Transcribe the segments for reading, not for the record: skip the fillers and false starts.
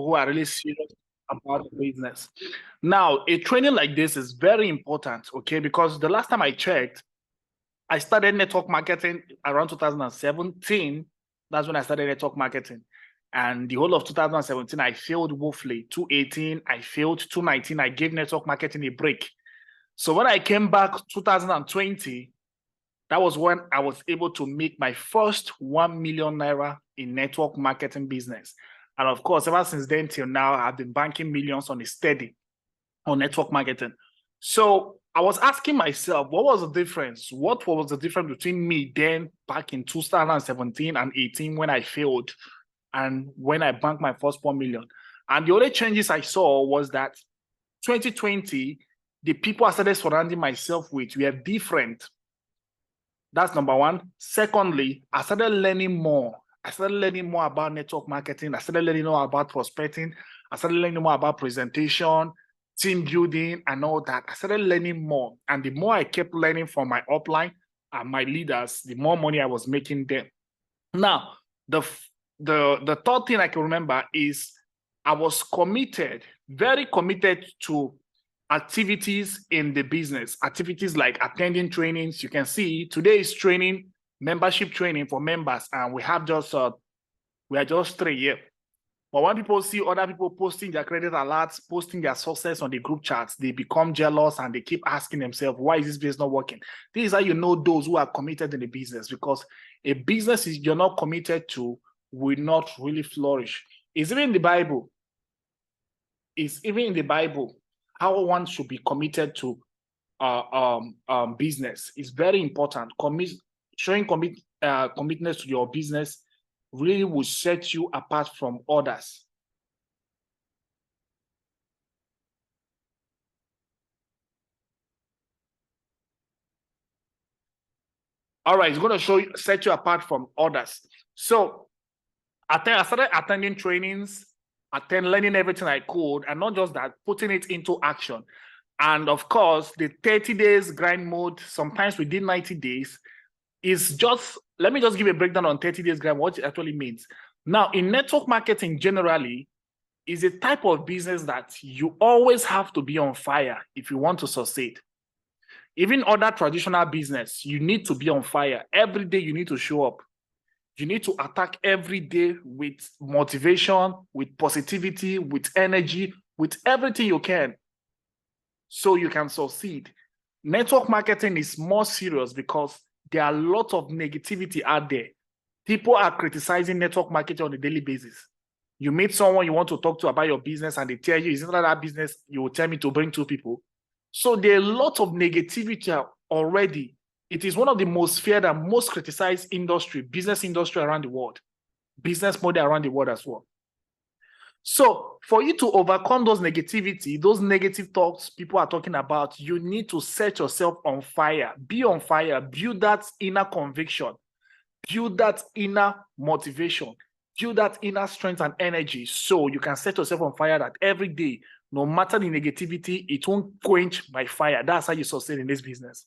who are really serious about the business. Now, a training like this is very important, okay? Because the last time I checked, I started network marketing around 2017. That's when I started network marketing. And the whole of 2017, I failed woefully. 2018, I failed. 2019, I gave network marketing a break. So when I came back 2020, that was when I was able to make my first 1 million naira in network marketing business. And of course, ever since then till now, I've been banking millions on a steady on network marketing. So I was asking myself, what was the difference? What was the difference between me then back in 2017 and 18 when I failed and when I banked my first 1 million? And the only changes I saw was that 2020, the people I started surrounding myself with were different. That's number one. Secondly, I started learning more. I started learning more about network marketing. I started learning more about prospecting. I started learning more about presentation, team building, and all that. I started learning more. And the more I kept learning from my upline and my leaders, the more money I was making them. Now, the third thing I can remember is I was committed, very committed to activities in the business, activities like attending trainings. You can see today is training, membership training for members, and we are just 3 here. But when people see other people posting their credit alerts, posting their success on the group chats, they become jealous and they keep asking themselves, why is this business not working? This is how you know those who are committed in the business, because a business you're not committed to will not really flourish. It's even in the Bible. It's even in the Bible how one should be committed to business is very important. Showing commitment to your business really will set you apart from others. All right, it's going to set you apart from others. So I started attending trainings, learning everything I could, and not just that, putting it into action. And of course, the 30 days grind mode, sometimes within 90 days, is just, let me just give a breakdown on 30 days grind, what it actually means. Now, in network marketing generally, is a type of business that you always have to be on fire if you want to succeed. Even other traditional business, you need to be on fire. Every day you need to show up. You need to attack every day with motivation, with positivity, with energy, with everything you can, so you can succeed. Network marketing is more serious because there are a lot of negativity out there. People are criticizing network marketing on a daily basis. You meet someone you want to talk to about your business and they tell you, isn't that business? You will tell me to bring 2 people. So there are a lot of negativity already. It is one of the most feared and most criticized business industry around the world, business model around the world as well. So for you to overcome those negativity, those negative thoughts people are talking about, you need to set yourself on fire. Be on fire. Build that inner conviction. Build that inner motivation. Build that inner strength and energy so you can set yourself on fire that every day, no matter the negativity, it won't quench my fire. That's how you succeed in this business.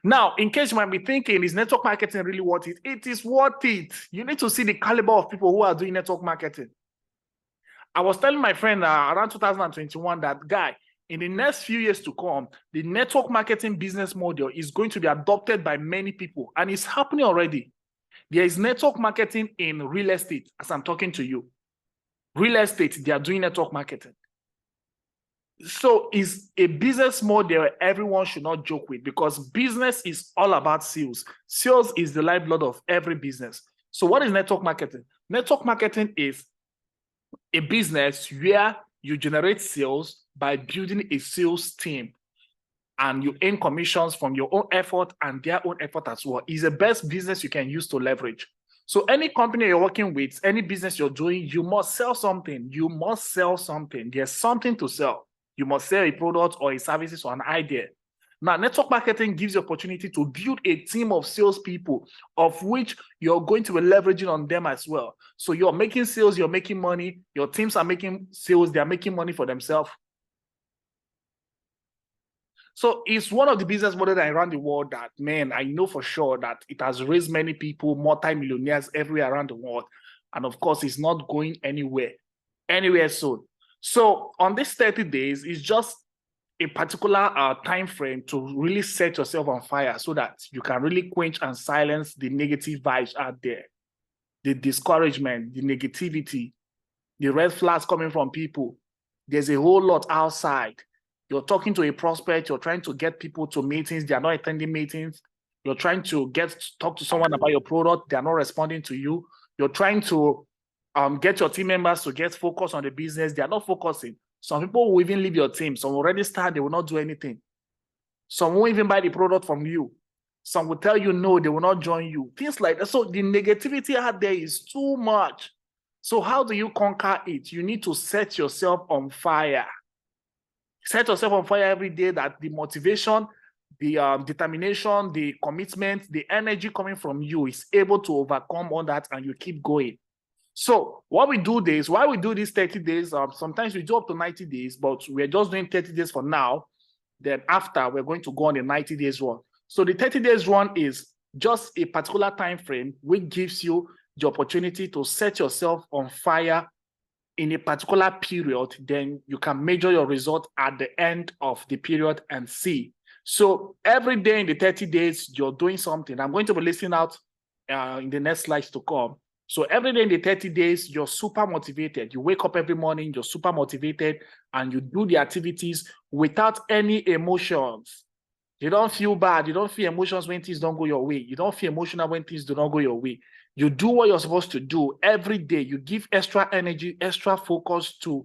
Now, in case you might be thinking, is network marketing really worth it? It is worth it. You need to see the caliber of people who are doing network marketing. I was telling my friend around 2021 that, guy, in the next few years to come, the network marketing business model is going to be adopted by many people, and it's happening already. There is network marketing in real estate as I'm talking to you. Real estate, they are doing network marketing. So it's a business model everyone should not joke with, because business is all about sales. Sales is the lifeblood of every business. So what is network marketing? Network marketing is a business where you generate sales by building a sales team, and you earn commissions from your own effort and their own effort as well. It's the best business you can use to leverage. So any company you're working with, any business you're doing, you must sell something. You must sell something. There's something to sell. You must sell a product or a service or an idea. Now, network marketing gives you opportunity to build a team of salespeople, of which you're going to be leveraging on them as well. So you're making sales, you're making money, your teams are making sales, they're making money for themselves. So it's one of the business models around the world that, man, I know for sure that it has raised many people, multi-millionaires everywhere around the world. And of course, it's not going anywhere. anywhere soon. So on this 30 days, it's just a particular time frame to really set yourself on fire so that you can really quench and silence the negative vibes out there, the discouragement, the negativity, the red flags coming from people. There's a whole lot outside. You're talking to a prospect, you're trying to get people to meetings, they are not attending meetings. You're trying to talk to someone about your product, they are not responding to you. You're trying to get your team members to get focused on the business, they are not focusing. Some people will even leave your team. Some will already start, they will not do anything. Some won't even buy the product from you. Some will tell you no, they will not join you. Things like that. So the negativity out there is too much. So how do you conquer it? You need to set yourself on fire. Set yourself on fire every day, that the motivation, the determination, the commitment, the energy coming from you is able to overcome all that, and you keep going. So what we do this, why we do these 30 days, sometimes we do up to 90 days, but we're just doing 30 days for now. Then after, we're going to go on a 90 days run. So the 30 days run is just a particular time frame which gives you the opportunity to set yourself on fire in a particular period. Then you can measure your result at the end of the period and see. So every day in the 30 days, you're doing something. I'm going to be listing out in the next slides to come. So every day in the 30 days, you're super motivated. You wake up every morning, you're super motivated, and you do the activities without any emotions. You don't feel bad. You don't feel emotions when things don't go your way. You don't feel emotional when things do not go your way. You do what you're supposed to do every day. You give extra energy, extra focus to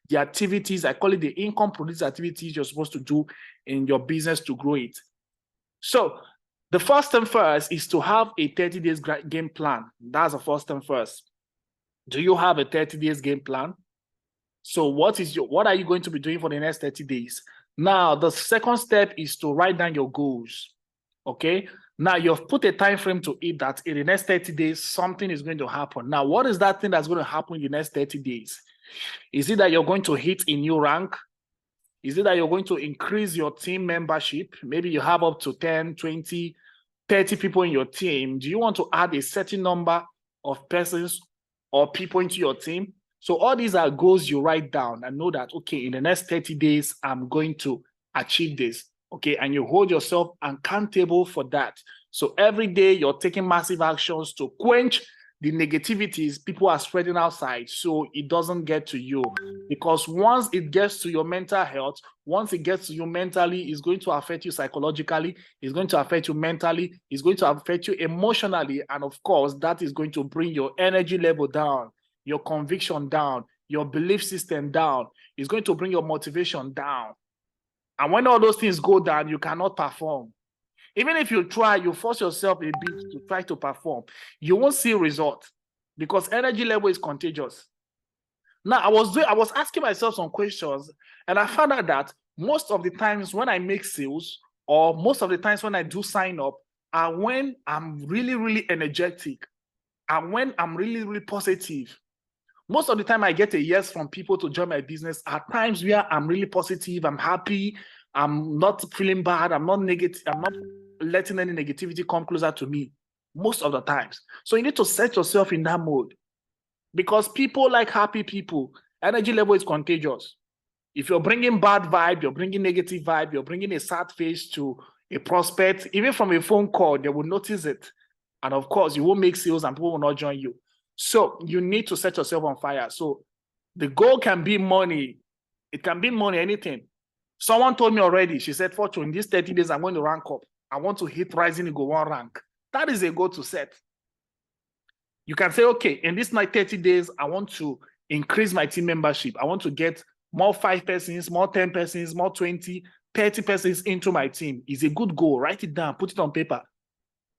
the activities. I call it the income produced activities you're supposed to do in your business to grow it. So the first thing first is to have a 30 days game plan. That's the first thing first. Do you have a 30 days game plan? So what are you going to be doing for the next 30 days? Now, the second step is to write down your goals. Okay. Now you've put a time frame to it that in the next 30 days, something is going to happen. Now, what is that thing that's going to happen in the next 30 days? Is it that you're going to hit a new rank? Is it that you're going to increase your team membership? Maybe you have up to 10, 20, 30 people in your team. Do you want to add a certain number of persons or people into your team? So all these are goals you write down and know that, okay, in the next 30 days, I'm going to achieve this. Okay, and you hold yourself accountable for that. So every day you're taking massive actions to quench the negativities people are spreading outside so it doesn't get to you. Because once it gets to your mental health, once it gets to you mentally, it's going to affect you psychologically, it's going to affect you mentally, it's going to affect you emotionally. And of course, that is going to bring your energy level down, your conviction down, your belief system down. It's going to bring your motivation down. And when all those things go down, you cannot perform. Even if you try, you force yourself a bit to try to perform, you won't see results because energy level is contagious. Now, I was asking myself some questions, and I found out that most of the times when I make sales, or most of the times when I do sign up, are when I'm really, really energetic, and when I'm really, really positive. Most of the time I get a yes from people to join my business at times where I'm really positive, I'm happy, I'm not feeling bad, I'm not negative, I'm not letting any negativity come closer to me most of the times. So you need to set yourself in that mode because people like happy people. Energy level is contagious. If you're bringing bad vibe, you're bringing negative vibe, you're bringing a sad face to a prospect, even from a phone call, they will notice it. And of course, you won't make sales and people will not join you. So you need to set yourself on fire. So the goal can be money. It can be money, anything. Someone told me already, she said, Fortune, in these 30 days, I'm going to rank up. I want to hit Rising Eagle 1 rank. That is a goal to set. You can say, okay, in these 30 days, I want to increase my team membership. I want to get more 5 persons, more 10 persons, more 20, 30 persons into my team. It's a good goal. Write it down, put it on paper.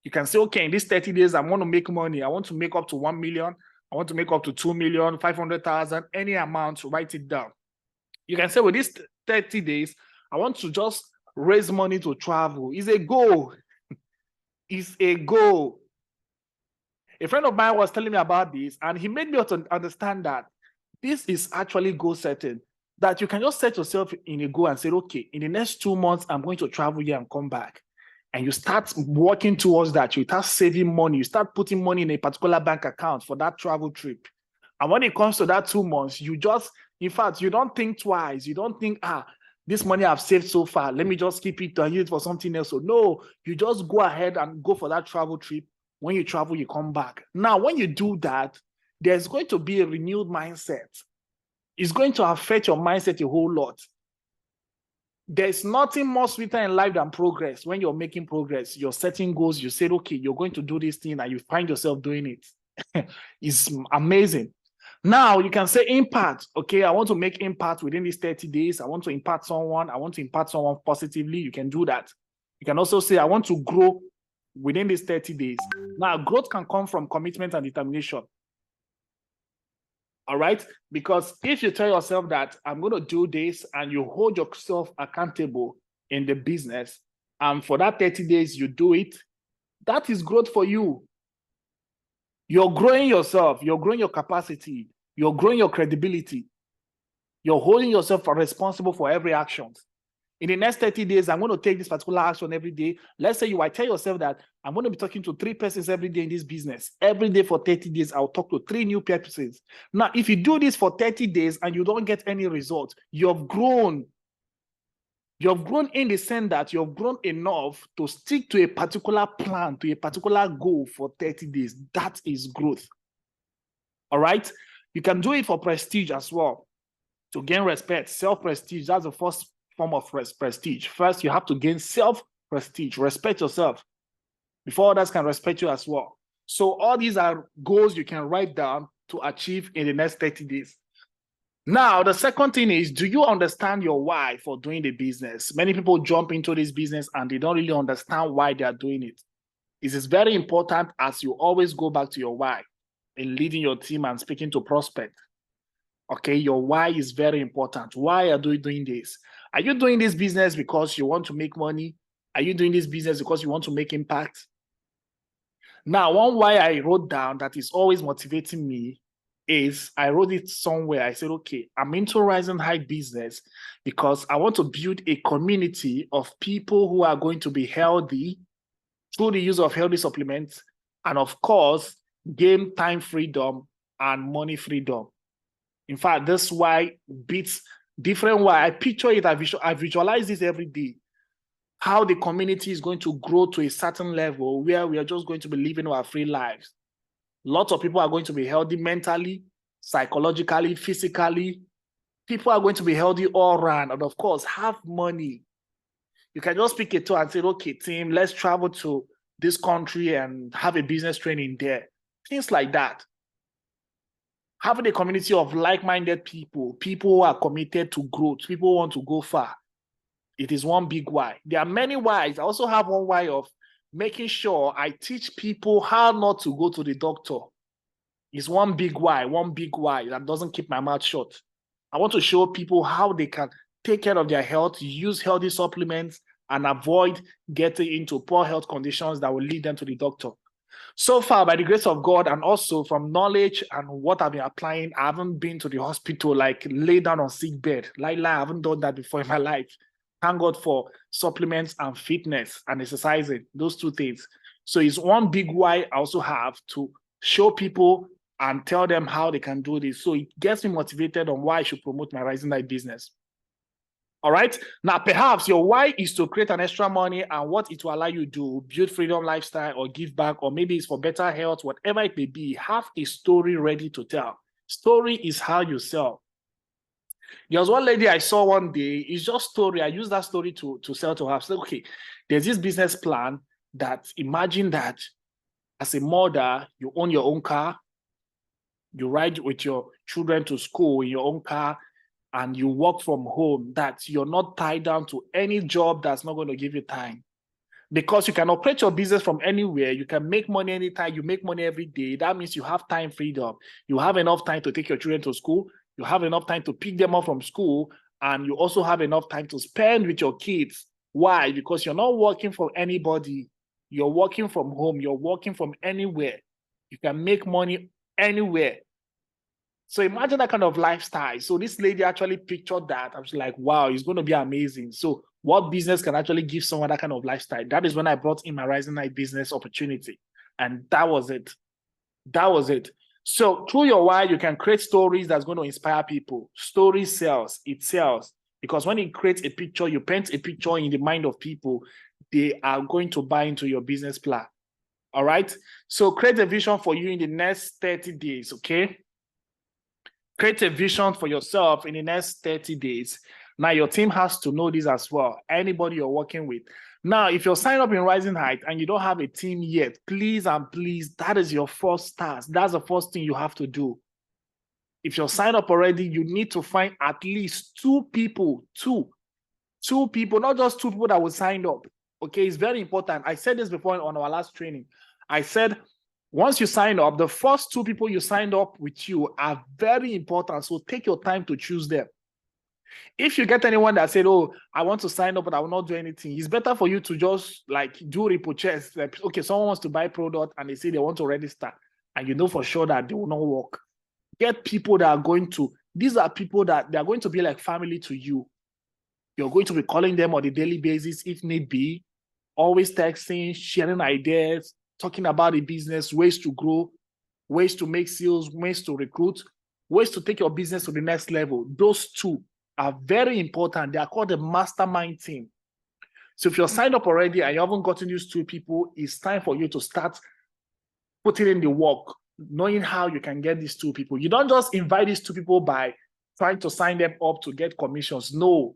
You can say, okay, in these 30 days, I want to make money. I want to make up to 1 million. I want to make up to 2 million, 500,000, any amount, write it down. You can say, with these 30 days, I want to just raise money to travel. It's a goal. It's a goal. A friend of mine was telling me about this, and he made me understand that this is actually goal setting, that you can just set yourself in a goal and say, okay, in the next 2 months, I'm going to travel here and come back. And you start working towards that. You start saving money. You start putting money in a particular bank account for that travel trip. And when it comes to that 2 months, in fact, you don't think twice. You don't think, this money I've saved so far, let me just keep it and use it for something else. So no, you just go ahead and go for that travel trip. When you travel, you come back. Now, when you do that, there's going to be a renewed mindset. It's going to affect your mindset a whole lot. There's nothing more sweeter in life than progress. When you're making progress, you're setting goals, you say, okay, you're going to do this thing, and you find yourself doing it. It's amazing. Now you can say impact. Okay, I want to make impact within these 30 days. I want to impact someone. I want to impact someone positively. You can do that. You can also say, I want to grow within these 30 days. Now, growth can come from commitment and determination. All right? Because if you tell yourself that I'm going to do this and you hold yourself accountable in the business, and for that 30 days you do it, that is growth for you. You're growing yourself. You're growing your capacity. You're growing your credibility. You're holding yourself responsible for every action. In the next 30 days, I'm going to take this particular action every day. Let's say I tell yourself that I'm going to be talking to 3 persons every day in this business. Every day for 30 days, I'll talk to 3 new persons. Now, if you do this for 30 days and you don't get any result, you've grown. You've grown in the sense that you've grown enough to stick to a particular plan, to a particular goal for 30 days. That is growth. All right? You can do it for prestige as well. To gain respect, self-prestige, that's the first form of prestige. First, you have to gain self-prestige. Respect yourself before others can respect you as well. So all these are goals you can write down to achieve in the next 30 days. Now, the second thing is, do you understand your why for doing the business? Many people jump into this business and they don't really understand why they are doing it. It is very important, as you always go back to your why in leading your team and speaking to prospects. Okay, your why is very important. Why are you doing this? Are you doing this business because you want to make money? Are you doing this business because you want to make impact? Now, one why I wrote down that is always motivating me is, I wrote it somewhere. I said, okay, I'm into Rising High business because I want to build a community of people who are going to be healthy through the use of healthy supplements, and of course, gain time freedom and money freedom. In fact, this why beats different why. I picture it, I visualize this every day. How the community is going to grow to a certain level where we are just going to be living our free lives. Lots of people are going to be healthy mentally, psychologically, physically. People are going to be healthy all around, and of course, have money. You can just pick a tour and say, okay, team, let's travel to this country and have a business training there. Things like that. Having a community of like-minded people, people who are committed to growth, people who want to go far. It is one big why. There are many whys. I also have one why of making sure I teach people how not to go to the doctor. It's one big why that doesn't keep my mouth shut. I want to show people how they can take care of their health, use healthy supplements, and avoid getting into poor health conditions that will lead them to the doctor. So far, by the grace of God, and also from knowledge and what I've been applying, I haven't been to the hospital, like lay down on sick bed. I haven't done that before in my life. Thank God for supplements and fitness and exercising, those 2 things. So it's one big why I also have to show people and tell them how they can do this. So it gets me motivated on why I should promote my Rising Light business. All right. Now, perhaps your why is to create an extra money, and what it will allow you to do, build freedom lifestyle or give back, or maybe it's for better health, whatever it may be. Have a story ready to tell. Story is how you sell. There was one lady I saw one day. It's just story. I used that story to sell to her. So, okay, there's this business plan that, imagine that as a mother, you own your own car, you ride with your children to school in your own car, and you work from home, that you're not tied down to any job that's not going to give you time. Because you can operate your business from anywhere. You can make money anytime. You make money every day. That means you have time freedom. You have enough time to take your children to school. You have enough time to pick them up from school. And you also have enough time to spend with your kids. Why? Because you're not working for anybody. You're working from home. You're working from anywhere. You can make money anywhere. So imagine that kind of lifestyle. So this lady actually pictured that. I was like, wow, it's going to be amazing. So what business can actually give someone that kind of lifestyle? That is when I brought in my Rising Night business opportunity. And that was it. That was it. So through your why, you can create stories that's going to inspire people. Story sells, it sells. Because when you create a picture, you paint a picture in the mind of people, they are going to buy into your business plan. All right. So create a vision for you in the next 30 days. Okay. Create a vision for yourself in the next 30 days. Now, your team has to know this as well. Anybody you're working with. Now, if you're signed up in Rising Height and you don't have a team yet, please and please, that is your first task. That's the first thing you have to do. If you're signed up already, you need to find at least two people, two people, not just two people that will sign up. Okay, it's very important. I said this before on our last training. I said, once you sign up, the first two people you signed up with you are very important. So take your time to choose them. If you get anyone that said, oh, I want to sign up, but I will not do anything, it's better for you to just like do repurchase. Like, okay, someone wants to buy product and they say they want to register, and you know for sure that they will not work. Get people that are going to, these are people that they are going to be like family to you. You're going to be calling them on a daily basis if need be, always texting, sharing ideas, talking about the business, ways to grow, ways to make sales, ways to recruit, ways to take your business to the next level. Those two are very important. They are called the mastermind team. So if you're signed up already and you haven't gotten these two people, it's time for you to start putting in the work, knowing how you can get these two people. You don't just invite these two people by trying to sign them up to get commissions. No,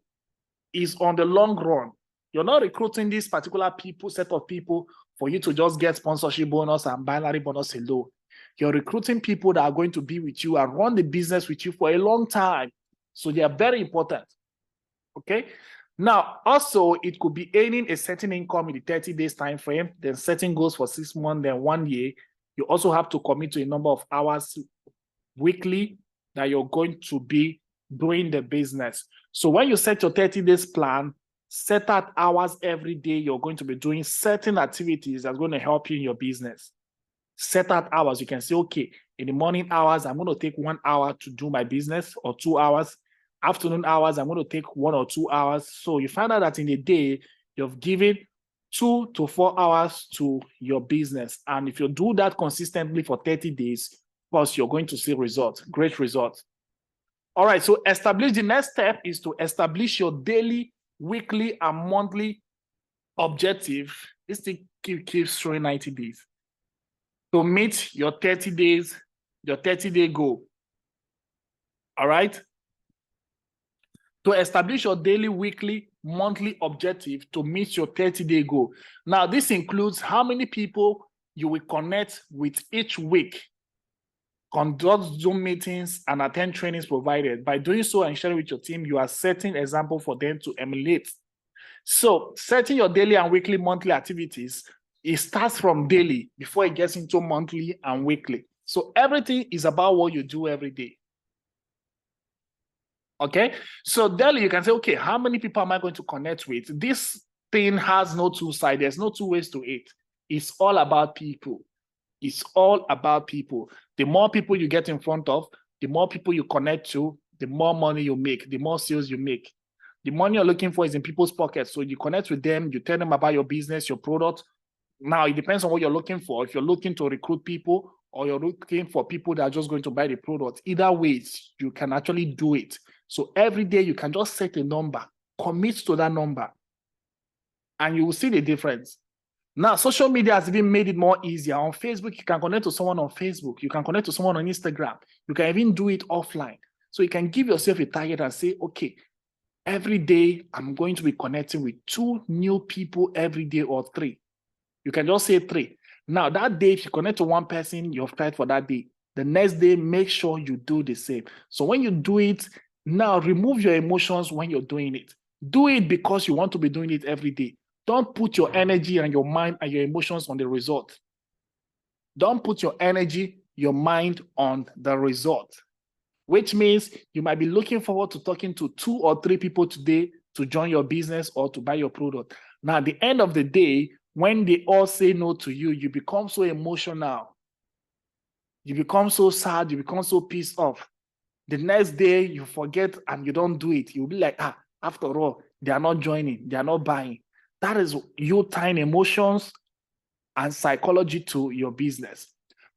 it's on the long run. You're not recruiting this particular set of people for you to just get sponsorship bonus and binary bonus alone. You're recruiting people that are going to be with you and run the business with you for a long time. So they are very important. Okay. Now, also, it could be earning a certain income in the 30 days time frame, then setting goals for 6 months, then 1 year. You also have to commit to a number of hours weekly that you're going to be doing the business. So when you set your 30 days plan, set out hours every day. You're going to be doing certain activities that's going to help you in your business. Set out hours. You can say, okay, in the morning hours, I'm going to take 1 hour to do my business, or 2 hours. Afternoon hours, I'm going to take 1 or 2 hours. So you find out that in a day, you've given 2 to 4 hours to your business. And if you do that consistently for 30 days, of course, you're going to see results, great results. All right, so the next step is to establish your daily, weekly, and monthly objective. This thing keeps showing 90 days. To meet your 30 days, your 30-day goal. All right? To establish your daily, weekly, monthly objective to meet your 30-day goal. Now, this includes how many people you will connect with each week, conduct Zoom meetings, and attend trainings provided. By doing so and sharing with your team, you are setting an example for them to emulate. So setting your daily and weekly, monthly activities, it starts from daily before it gets into monthly and weekly. So everything is about what you do every day. Okay, so daily you can say, okay, how many people am I going to connect with? This thing has no two sides. There's no two ways to it. It's all about people. It's all about people. The more people you get in front of, the more people you connect to, the more money you make, the more sales you make. The money you're looking for is in people's pockets. So you connect with them, you tell them about your business, your product. Now, it depends on what you're looking for. If you're looking to recruit people or you're looking for people that are just going to buy the product, either way, you can actually do it. So every day you can just set a number, commit to that number, and you will see the difference. Now, social media has even made it more easier. On Facebook, you can connect to someone on Facebook. You can connect to someone on Instagram. You can even do it offline. So you can give yourself a target and say, okay, every day I'm going to be connecting with 2 new people every day, or 3. You can just say 3. Now, that day, if you connect to 1 person, you've tried for that day. The next day, make sure you do the same. So when you do it, now remove your emotions when you're doing it. Do it because you want to be doing it every day. Don't put your energy and your mind and your emotions on the result. Don't put your energy, your mind on the result, which means you might be looking forward to talking to 2 or 3 people today to join your business or to buy your product. Now, at the end of the day, when they all say no to you, you become so emotional. You become so sad. You become so pissed off. The next day, you forget and you don't do it. You'll be like, after all, they are not joining. They are not buying. That is you tying emotions and psychology to your business.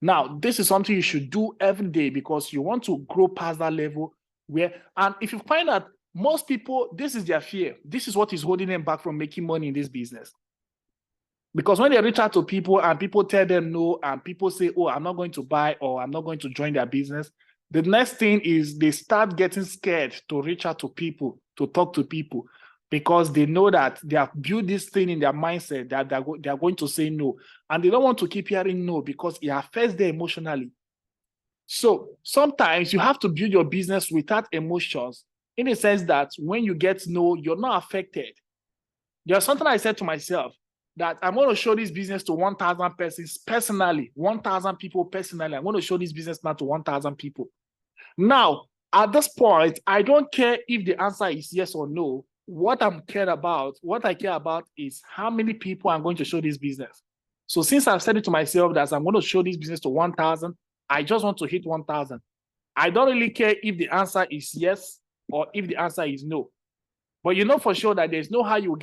Now, this is something you should do every day because you want to grow past that level and if you find that most people, this is their fear. This is what is holding them back from making money in this business. Because when they reach out to people and people tell them no, and people say, oh, I'm not going to buy or I'm not going to join their business, the next thing is they start getting scared to reach out to people, to talk to people, because they know that they have built this thing in their mindset that they are going to say no. And they don't want to keep hearing no because it affects them emotionally. So sometimes you have to build your business without emotions, in the sense that when you get no, you're not affected. There's something I said to myself, that I'm going to show this business to 1,000 persons personally, 1,000 people personally. I'm going to show this business now to 1,000 people. Now, at this point, I don't care if the answer is yes or no. What I care about is how many people I'm going to show this business. So since I've said it to myself that I'm going to show this business to 1,000, I just want to hit 1,000. I don't really care if the answer is yes or if the answer is no. But you know for sure that there's no how you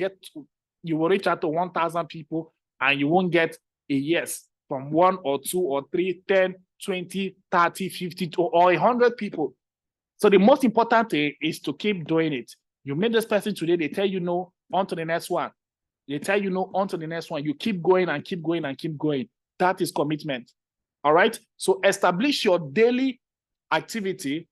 will reach out to 1,000 people and you won't get a yes from 1 or 2 or 3, 10, 20, 30, 50 or 100 people. So the most important thing is to keep doing it. You meet this person today, they tell you no, on to the next one. They tell you no, on to the next one. You keep going and keep going and keep going. That is commitment. All right? So establish your daily activity.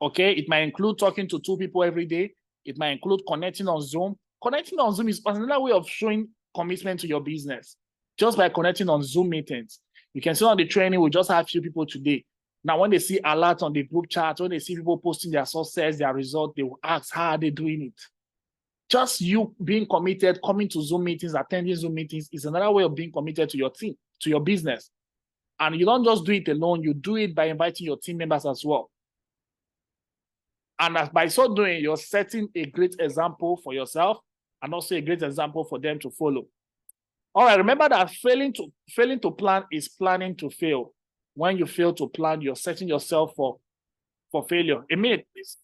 Okay? It might include talking to 2 people every day. It might include connecting on Zoom. Connecting on Zoom is another way of showing commitment to your business. Just by connecting on Zoom meetings. You can see on the training, we just have a few people today. Now, when they see alerts on the group chat, when they see people posting their success, their result, they will ask, how are they doing it? Just you being committed, coming to Zoom meetings, attending Zoom meetings is another way of being committed to your team, to your business. And you don't just do it alone, you do it by inviting your team members as well. And by so doing, you're setting a great example for yourself and also a great example for them to follow. All right, remember that failing to plan is planning to fail. When you fail to plan, you're setting yourself for failure. A minute, please.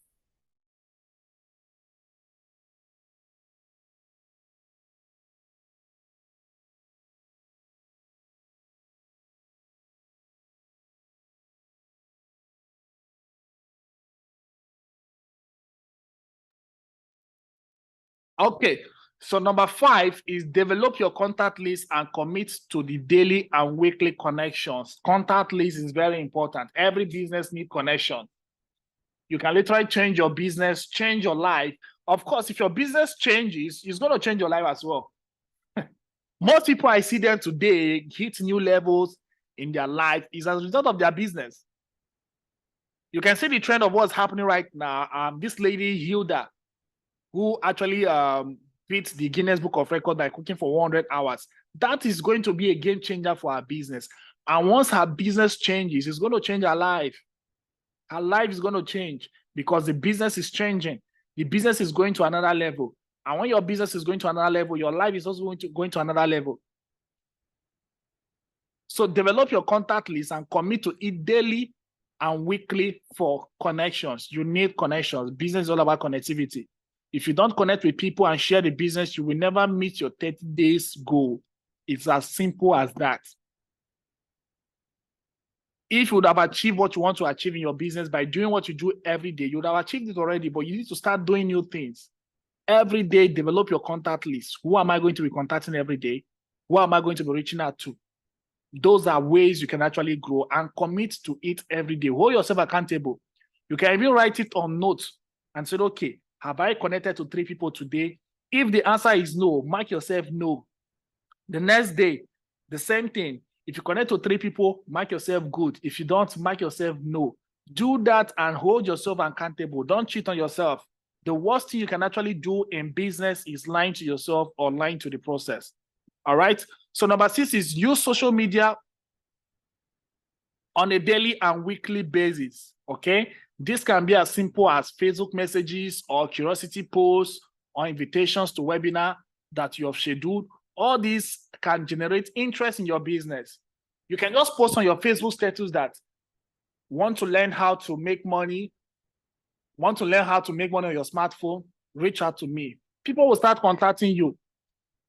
Okay, so number 5 is develop your contact list and commit to the daily and weekly connections. Contact list is very important. Every business needs connection. You can literally change your business, change your life. Of course, if your business changes, it's going to change your life as well. Most people I see them today hit new levels in their life is as a result of their business. You can see the trend of what's happening right now. This lady, Hilda, who actually beat the Guinness Book of Records by cooking for 100 hours. That is going to be a game changer for her business. And once her business changes, it's going to change her life. Her life is going to change because the business is changing. The business is going to another level. And when your business is going to another level, your life is also going to another level. So develop your contact list and commit to it daily and weekly for connections. You need connections. Business is all about connectivity. If you don't connect with people and share the business, you will never meet your 30 days goal. It's as simple as that. If you would have achieved what you want to achieve in your business by doing what you do every day, you would have achieved it already, but you need to start doing new things. Every day, develop your contact list. Who am I going to be contacting every day? Who am I going to be reaching out to? Those are ways you can actually grow and commit to it every day. Hold yourself accountable. You can even write it on notes and say, okay, have I connected to 3 people today? If the answer is no, mark yourself no. The next day, the same thing. If you connect to 3 people, mark yourself good. If you don't, mark yourself no. Do that and hold yourself accountable. Don't cheat on yourself. The worst thing you can actually do in business is lying to yourself or lying to the process. All right? So number 6 is use social media on a daily and weekly basis. Okay? This can be as simple as Facebook messages or curiosity posts or invitations to webinar that you have scheduled. All these can generate interest in your business. You can just post on your Facebook status that want to learn how to make money, on your smartphone, reach out to me. People will start contacting you.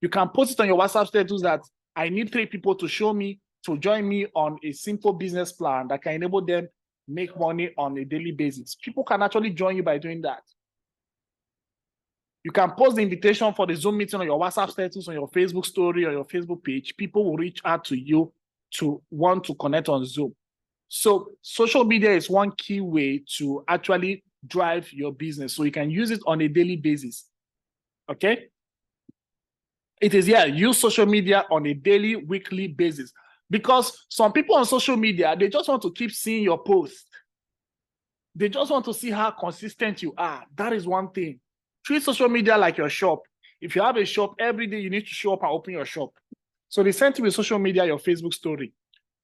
You can post it on your WhatsApp status that I need 3 people to show me to join me on a simple business plan that can enable them make money on a daily basis. People can actually join you by doing that. You can post the invitation for the Zoom meeting on your WhatsApp status, on your Facebook story, or your Facebook page. People will reach out to you to want to connect on Zoom. So social media is one key way to actually drive your business. So you can use it on a daily basis. Okay? It is, yeah, use social media on a daily, weekly basis. Because some people on social media, they just want to keep seeing your post. They just want to see how consistent you are. That is one thing. Treat social media like your shop. If you have a shop, every day you need to show up and open your shop. So the same thing with social media, your Facebook story.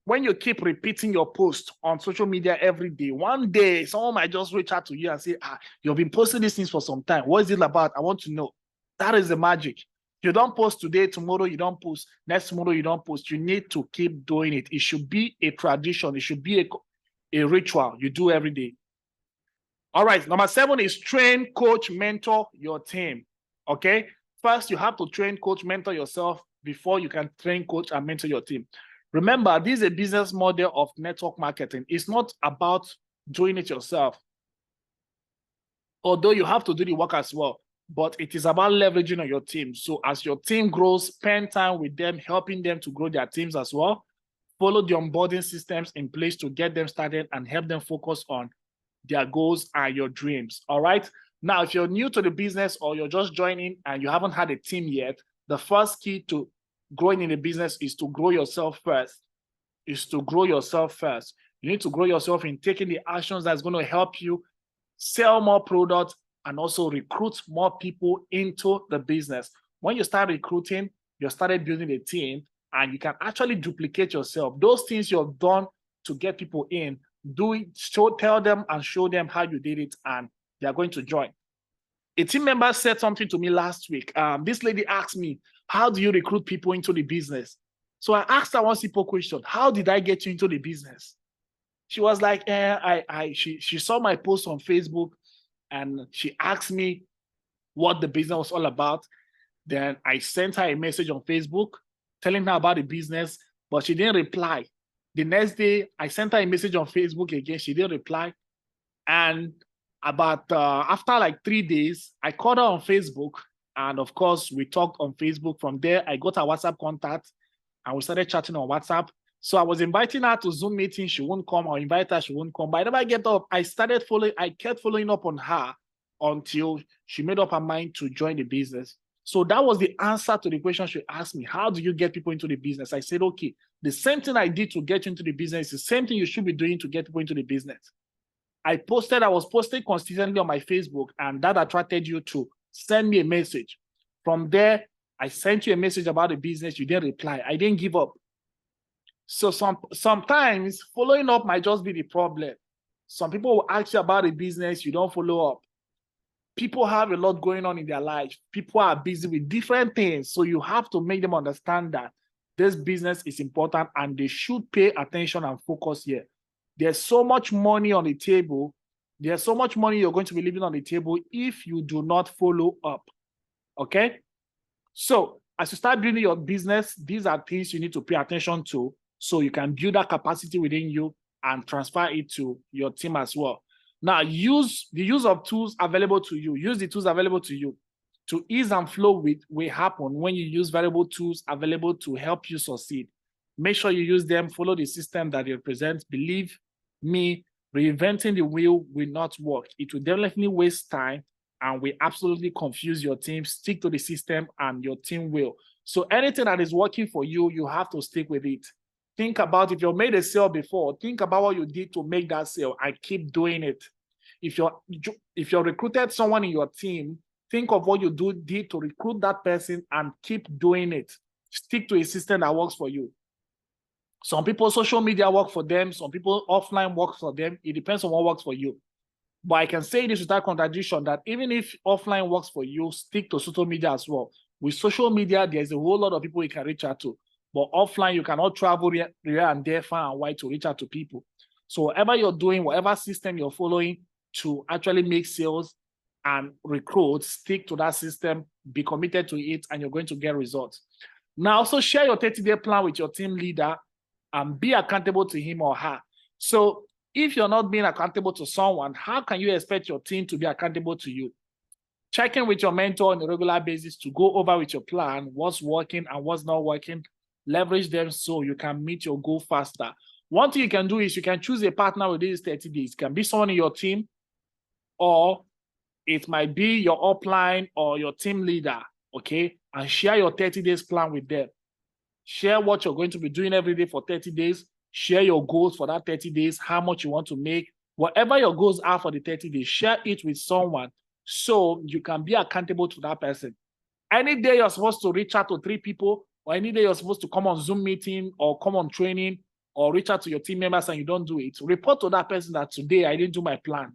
When you keep repeating your post on social media every day, one day someone might just reach out to you and say, you've been posting these things for some time. What is it about? I want to know. That is the magic. You don't post today, tomorrow you don't post, next tomorrow you don't post. You need to keep doing it. It should be a tradition. It should be a ritual you do every day. All right, number 7 is train, coach, mentor your team. Okay, first you have to train, coach, mentor yourself before you can train, coach, and mentor your team. Remember, this is a business model of network marketing. It's not about doing it yourself, although you have to do the work as well, but it is about leveraging on your team. So as your team grows, spend time with them, helping them to grow their teams as well. Follow the onboarding systems in place to get them started and help them focus on their goals and your dreams. All right. Now, if you're new to the business or you're just joining and you haven't had a team yet, the first key to growing in the business is to grow yourself first. You need to grow yourself in taking the actions that's going to help you sell more products and also recruit more people into the business. When you start recruiting, you started building a team and you can actually duplicate yourself. Those things you've done to get people in, do it, tell them and show them how you did it, and they are going to join. A team member said something to me last week. This lady asked me, how do you recruit people into the business? So I asked her one simple question. How did I get you into the business? She was like, she saw my post on Facebook and she asked me what the business was all about. Then I sent her a message on Facebook telling her about the business, but she didn't reply. The next day, I sent her a message on Facebook again. She didn't reply. And about after like 3 days, I called her on Facebook. And of course, we talked on Facebook. From there, I got her WhatsApp contact and we started chatting on WhatsApp. So I was inviting her to Zoom meeting. She wouldn't come. I'll invite her. She wouldn't come. By the time I get up, I kept following up on her until she made up her mind to join the business. So that was the answer to the question she asked me. How do you get people into the business? I said, okay, the same thing I did to get you into the business is the same thing you should be doing to get people into the business. I was posting consistently on my Facebook, and that attracted you to send me a message. From there, I sent you a message about the business. You didn't reply. I didn't give up. So sometimes following up might just be the problem. Some people will ask you about the business. You don't follow up. People have a lot going on in their life. People are busy with different things. So you have to make them understand that this business is important and they should pay attention and focus here. There's so much money on the table. There's so much money you're going to be leaving on the table if you do not follow up. Okay? So as you start building your business, these are things you need to pay attention to so you can build that capacity within you and transfer it to your team as well. Now, use the use of tools available to you. Use the tools available to you. To ease and flow with will happen when you use variable tools available to help you succeed. Make sure you use them. Follow the system that they represent. Believe me, reinventing the wheel will not work. It will definitely waste time and will absolutely confuse your team. Stick to the system and your team will. So anything that is working for you, you have to stick with it. Think about if you made a sale before, think about what you did to make that sale and keep doing it. If you're recruited someone in your team, think of what you did to recruit that person and keep doing it. Stick to a system that works for you. Some people, social media work for them. Some people, offline works for them. It depends on what works for you. But I can say this without contradiction that even if offline works for you, stick to social media as well. With social media, there's a whole lot of people you can reach out to. But offline, you cannot travel here and there far and wide to reach out to people. So whatever you're doing, whatever system you're following to actually make sales and recruit, stick to that system, be committed to it, and you're going to get results. Now, also share your 30-day plan with your team leader. and be accountable to him or her. So if you're not being accountable to someone, how can you expect your team to be accountable to you? Check in with your mentor on a regular basis to go over with your plan, what's working and what's not working. Leverage them so you can meet your goal faster. One thing you can do is you can choose a partner within these 30 days. It can be someone in your team, or it might be your upline or your team leader, okay? And share your 30 days plan with them. Share what you're going to be doing every day for 30 days. Share your goals for that 30 days, how much you want to make. Whatever your goals are for the 30 days, share it with someone so you can be accountable to that person. Any day you're supposed to reach out to 3 people, or any day you're supposed to come on Zoom meeting or come on training or reach out to your team members and you don't do it, report to that person that today I didn't do my plan.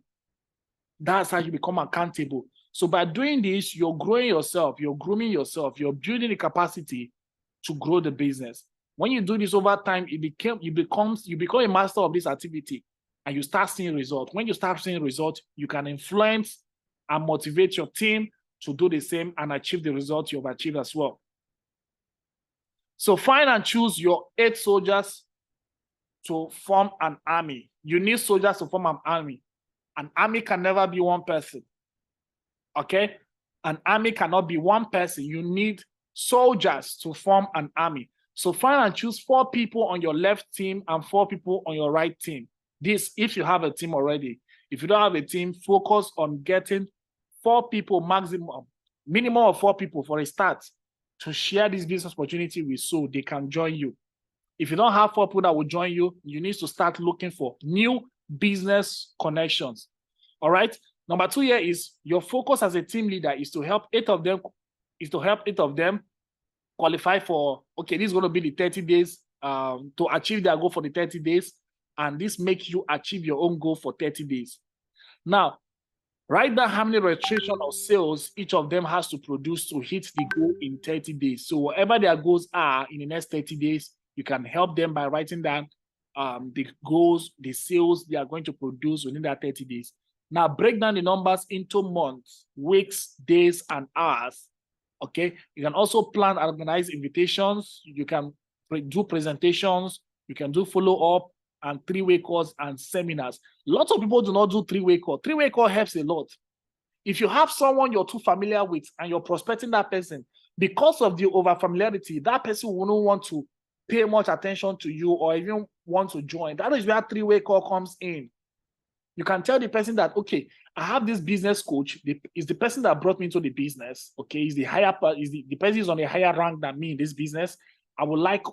That's how you become accountable. So by doing this, you're growing yourself, you're grooming yourself, you're building the capacity to grow the business. When you do this over time, you become a master of this activity and you start seeing results. When you start seeing results, you can influence and motivate your team to do the same and achieve the results you've achieved as well. So find and choose your 8 soldiers to form an army. You need soldiers to form an army. An army can never be one person, okay? An army cannot be one person. You need soldiers to form an army. So find and choose 4 people on your left team and 4 people on your right team. This, if you have a team already. If you don't have a team, focus on getting 4 people minimum of 4 people for a start to share this business opportunity with so they can join you. If you don't have 4 people that will join you, you need to start looking for new business connections. All right. Number 2 here is your focus as a team leader is to help 8 of them qualify for, okay, this is going to be the 30 days to achieve their goal for the 30 days. And this makes you achieve your own goal for 30 days. Now, write down how many registration or sales each of them has to produce to hit the goal in 30 days. So whatever their goals are in the next 30 days, you can help them by writing down the goals, the sales they are going to produce within that 30 days. Now break down the numbers into months, weeks, days, and hours. Okay. You can also plan and organize invitations. You can do presentations. You can do follow-up and 3-way calls and seminars. Lots of people do not do 3-way call. 3-way call helps a lot. If you have someone you're too familiar with and you're prospecting that person, because of the over familiarity, that person will not want to pay much attention to you or even want to join. That is where 3-way call comes in. You can tell the person that, okay, I have this business coach. Is the person that brought me into the business. Okay, is the person is on a higher rank than me in this business. I would like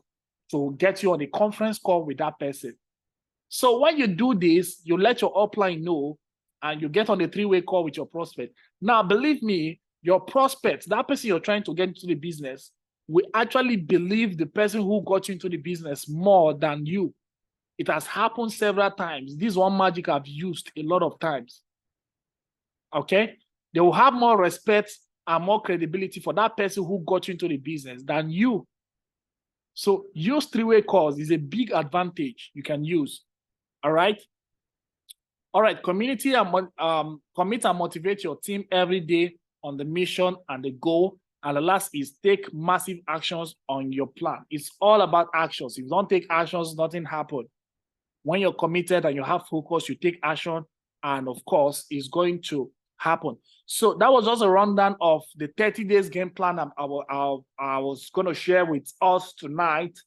to get you on a conference call with that person. So when you do this, you let your upline know and you get on a 3-way call with your prospect. Now, believe me, your prospect, that person you're trying to get into the business, will actually believe the person who got you into the business more than you. It has happened several times. This one magic I've used a lot of times. Okay? They will have more respect and more credibility for that person who got you into the business than you. So use 3-way calls is a big advantage you can use. All right? All right, commit and motivate your team every day on the mission and the goal. And the last is take massive actions on your plan. It's all about actions. If you don't take actions, nothing happens. When you're committed and you have focus, you take action, and of course, it's going to happen. So that was just a rundown of the 30 days game plan I was going to share with us tonight.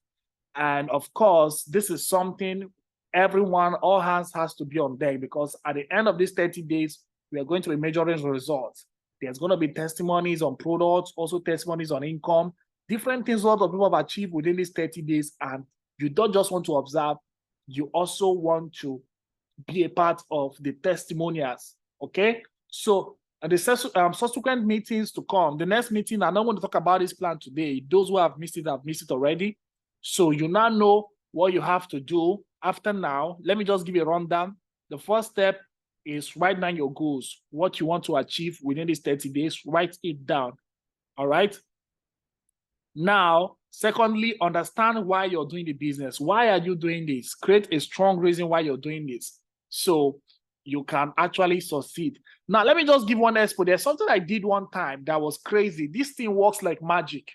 And of course, this is something everyone, all hands has to be on deck, because at the end of these 30 days, we are going to be measuring results. There's going to be testimonies on products, also testimonies on income, different things a lot of people have achieved within these 30 days. And you don't just want to observe, you also want to be a part of the testimonials, okay? So the subsequent meetings to come, the next meeting, I don't want to talk about this plan today. Those who have missed it already. So you now know what you have to do after now. Let me just give you a rundown. The first step is write down your goals, what you want to achieve within these 30 days, write it down, all right? Now, secondly, understand why you're doing the business. Why are you doing this? Create a strong reason why you're doing this so you can actually succeed. Now, let me just give one example. There's something I did one time that was crazy. This thing works like magic.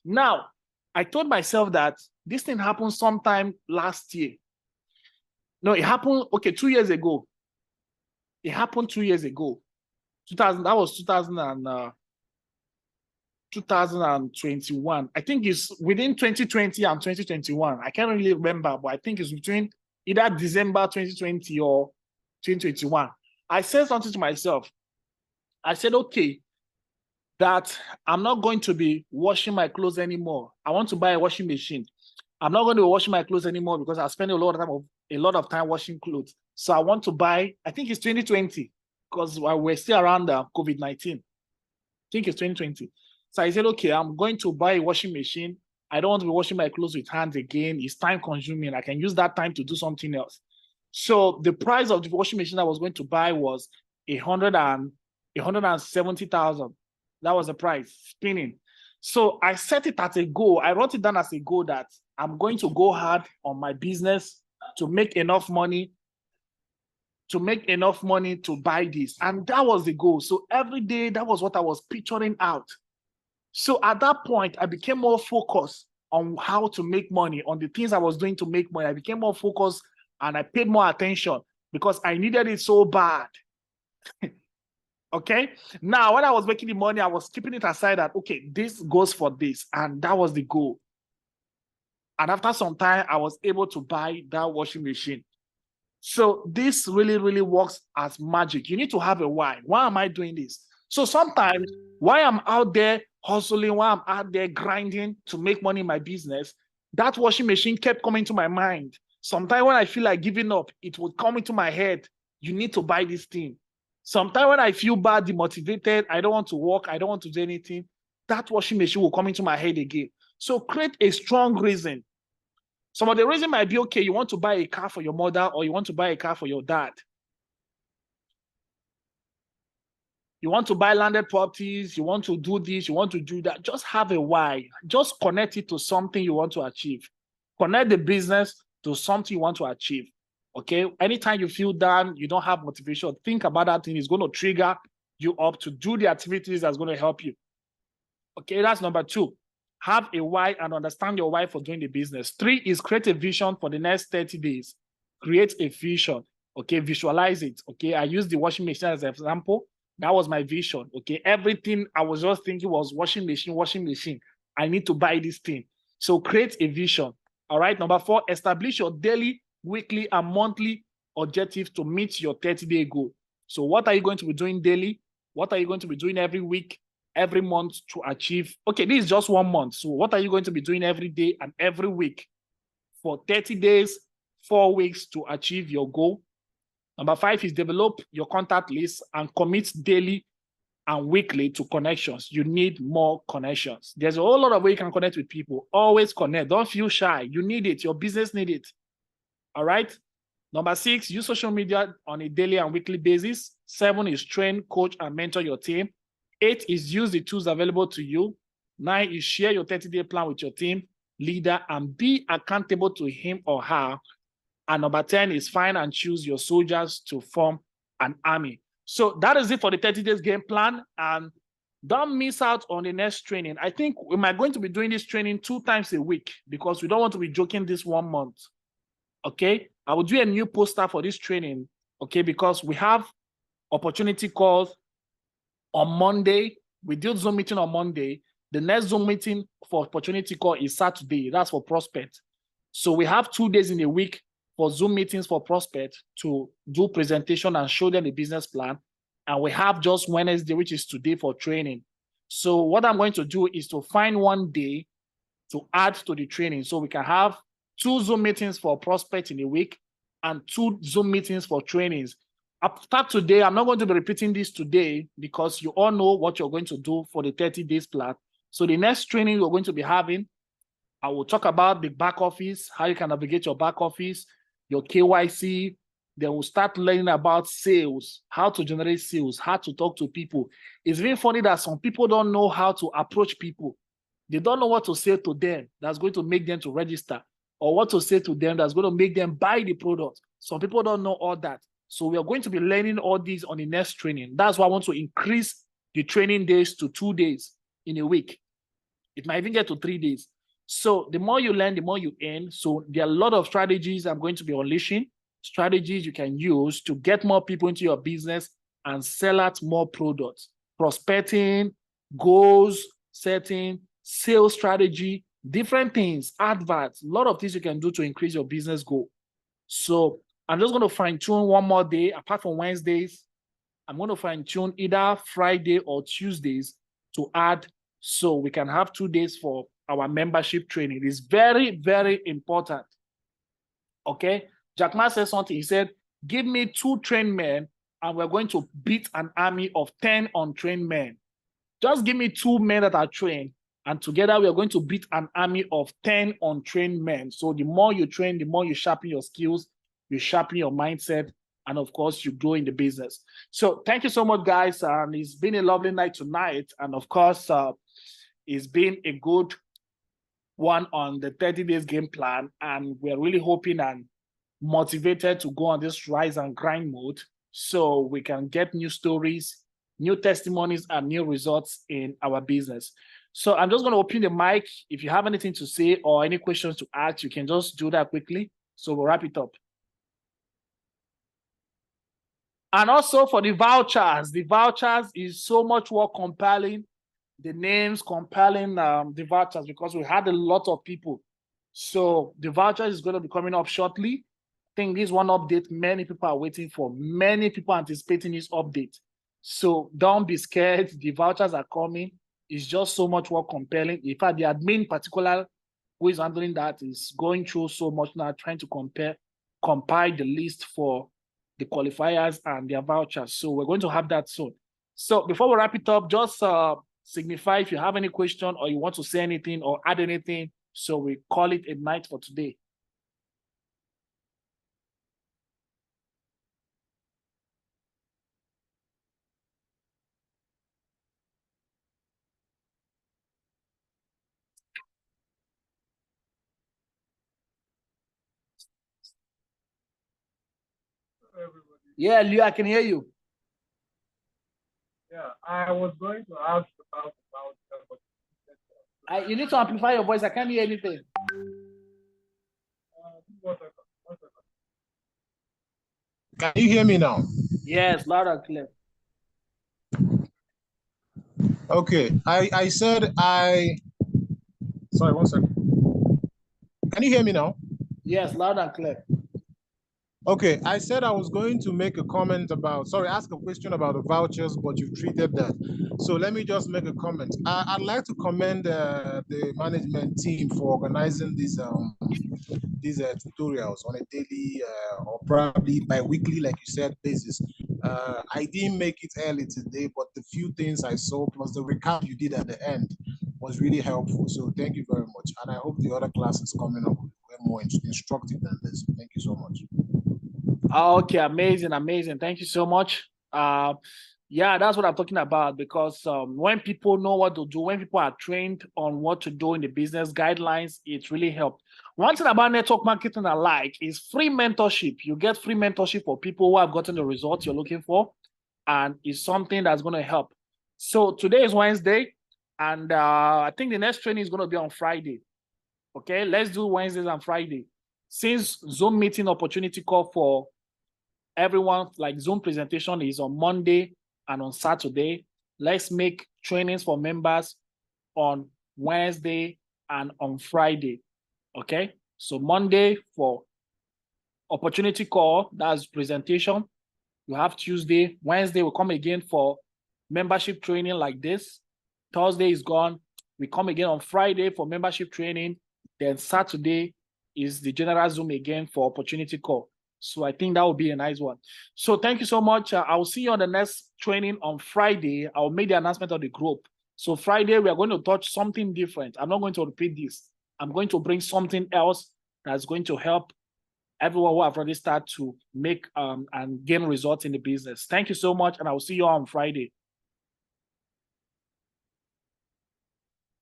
Now, I told myself that This thing happened sometime last year. No, it happened, okay, 2 years ago. It happened 2 years ago. 2000, that was 2021. I think it's within 2020 and 2021. I can't really remember, but I think it's between either December 2020 or 2021. I said something to myself. I said, okay, that I'm not going to be washing my clothes anymore. I want to buy a washing machine. I'm not going to be washing my clothes anymore because I spend a lot of time washing clothes. So I want to buy, I think it's 2020, because we're still around COVID-19. I think it's 2020. So I said, okay, I'm going to buy a washing machine. I don't want to be washing my clothes with hands again. It's time consuming. I can use that time to do something else. So the price of the washing machine I was going to buy was 170,000. That was the price, spinning. So I set it as a goal. I wrote it down as a goal that I'm going to go hard on my business to make enough money to buy this. And that was the goal. So every day, that was what I was picturing out. So at that point, I became more focused on how to make money, on the things I was doing to make money. I became more focused and I paid more attention because I needed it so bad. Okay. Now, when I was making the money, I was keeping it aside that, okay, this goes for this. And that was the goal. And after some time, I was able to buy that washing machine. So this really, really works as magic. You need to have a why. Why am I doing this? So sometimes while I'm out there hustling, while I'm out there grinding to make money in my business, that washing machine kept coming to my mind. Sometimes when I feel like giving up, it would come into my head. You need to buy this thing. Sometimes when I feel bad, demotivated, I don't want to work, I don't want to do anything, that washing machine will come into my head again. So create a strong reason. Some of the reason might be, okay, you want to buy a car for your mother or you want to buy a car for your dad. You want to buy landed properties, you want to do this, you want to do that. Just have a why. Just connect it to something you want to achieve. Connect the business to something you want to achieve. Okay, anytime you feel down, you don't have motivation, think about that thing. It's going to trigger you up to do the activities that's going to help you. Okay, that's number 2. Have a why and understand your why for doing the business. 3 is create a vision for the next 30 days. Create a vision. Okay, visualize it. Okay, I use the washing machine as an example. That was my vision. Okay, everything I was just thinking was washing machine. I need to buy this thing. So create a vision. All right, number 4, establish your daily, weekly, and monthly objectives to meet your 30-day goal. So what are you going to be doing daily? What are you going to be doing every week, every month to achieve? Okay, this is just 1 month. So what are you going to be doing every day and every week for 30 days, 4 weeks to achieve your goal? Number 5 is develop your contact list and commit daily and weekly to connections. You need more connections. There's a whole lot of ways you can connect with people. Always connect. Don't feel shy. You need it. Your business needs it. All right. Number 6, use social media on a daily and weekly basis. 7 is train, coach, and mentor your team. 8 is use the tools available to you. 9 is share your 30-day plan with your team leader and be accountable to him or her. And number 10 is find and choose your soldiers to form an army. So that is it for the 30 days game plan. And don't miss out on the next training. I think we might going to be doing this training 2 times a week because we don't want to be joking this 1 month. Okay, I will do a new poster for this training. Okay, because we have opportunity calls on Monday. We did Zoom meeting on Monday. The next Zoom meeting for opportunity call is Saturday. That's for prospect. So we have 2 days in a week for Zoom meetings for prospect to do presentation and show them the business plan. And we have just Wednesday, which is today, for training. So what I'm going to do is to find 1 day to add to the training so we can have 2 Zoom meetings for prospect in a week and 2 Zoom meetings for trainings. After today, I'm not going to be repeating this today because you all know what you're going to do for the 30 days plan. So the next training we're going to be having, I will talk about the back office, how you can navigate your back office, your KYC. Then we'll start learning about sales, how to generate sales, how to talk to people. It's very funny that some people don't know how to approach people. They don't know what to say to them that's going to make them to register, or what to say to them that's going to make them buy the product. Some people don't know all that. So we are going to be learning all these on the next training. That's why I want to increase the training days to 2 days in a week. It might even get to 3 days. So the more you learn, the more you earn. So there are a lot of strategies I'm going to be unleashing, strategies you can use to get more people into your business and sell out more products. Prospecting, goals setting, sales strategy, different things, adverts, a lot of things you can do to increase your business goal. So I'm just going to fine tune one more day, apart from Wednesdays. I'm going to fine tune either Friday or Tuesdays to add so we can have 2 days for our membership training. It is very, very important. Okay. Jack Ma said something. He said, give me 2 trained men and we're going to beat an army of 10 untrained men. Just give me 2 men that are trained and together we are going to beat an army of 10 untrained men. So the more you train, the more you sharpen your skills, you sharpen your mindset, and of course, you grow in the business. So thank you so much, guys. And it's been a lovely night tonight. And of course, it's been a good one on the 30 days game plan. And we're really hoping and motivated to go on this rise and grind mode so we can get new stories, new testimonies, and new results in our business. So I'm just going to open the mic. If you have anything to say or any questions to ask, you can just do that quickly. So we'll wrap it up. And also for the vouchers is so much more compelling. The names compelling the vouchers because we had a lot of people. So the voucher is going to be coming up shortly. I think this one update many people are waiting for. Many people anticipating this update. So don't be scared. The vouchers are coming. It's just so much more compelling. In fact, the admin particular who is handling that is going through so much now, trying to compile the list for the qualifiers and their vouchers. So we're going to have that soon. So before we wrap it up, just signify if you have any question or you want to say anything or add anything. So we call it a night for today. Yeah, Leo, I can hear you. Yeah, I was going to ask about you need to amplify your voice. I can't hear anything. Can you hear me now? Yes, loud and clear. Okay, I said sorry, 1 second. Can you hear me now? Yes, loud and clear. Okay, I said I was going to make a comment about, ask a question about the vouchers, but you've treated that. So let me just make a comment. I'd like to commend the management team for organizing these tutorials on a daily or probably bi-weekly, like you said, basis. I didn't make it early today, but the few things I saw, plus the recap you did at the end, was really helpful. So thank you very much. And I hope the other classes coming up will be more instructive than this. Thank you so much. Okay, amazing. Thank you so much. Yeah, that's what I'm talking about because when people know what to do, when people are trained on what to do in the business guidelines, it really helps. One thing about network marketing I like is free mentorship. You get free mentorship for people who have gotten the results you're looking for, and it's something that's going to help. So today is Wednesday, and I think the next training is going to be on Friday. Okay, let's do Wednesdays and Friday. Since Zoom meeting opportunity call for everyone, like Zoom presentation is on Monday and on Saturday, let's make trainings for members on Wednesday and on Friday. Okay, so Monday for opportunity call, that's presentation. You have Tuesday. Wednesday will come again for membership training like this. Thursday is gone. We come again on Friday for membership training. Then Saturday is the general Zoom again for opportunity call. So I think that would be a nice one. So thank you so much. I'll see you on the next training on Friday. I'll make the announcement of the group. So Friday, we are going to touch something different. I'm not going to repeat this. I'm going to bring something else that's going to help everyone who have already started to make and gain results in the business. Thank you so much. And I will see you on Friday.